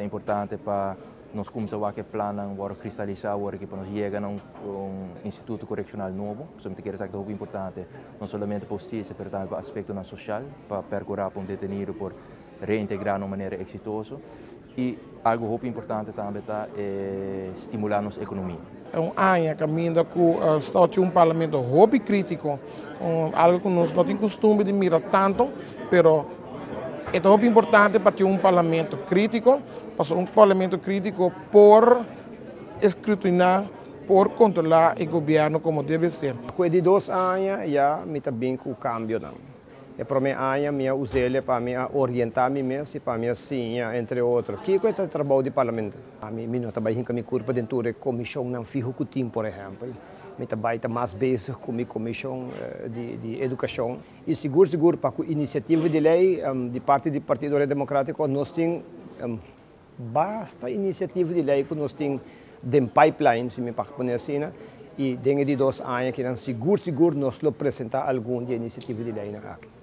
é importante para nós começar a que planos vão cristalizar, que nós chegamos a instituto correccional novo, somente quero dizer que é muito importante, não somente para a justiça, mas também para o aspecto social, para percorrer um detenido por reintegrar de uma maneira exitosa. E algo muito importante também é estimular nossa economia. É ano que caminha com um parlamento muito crítico, algo que nós não temos costume de mirar tanto, mas é muito importante para ter um parlamento crítico, por escrutinar, por controlar o governo como deve ser. Depois de 2 anos, já me está bem com o cambio. E para mim, eu usei para me orientar mesmo, para me sim, entre outros. Que é o trabalho do parlamento? Eu não trabalho com a minha curva dentro da comissão, não fico com o time, por exemplo. Eu trabalho mais bezig com a comissão de educação. E seguro, para a iniciativa de lei de parte do Partido Democrático, nós temos basta iniciativa de lei que nós temos de pipeline, se me pode poner assim, e dentro de 2 anos, que seguro nós vamos apresentar alguma iniciativa de lei aqui.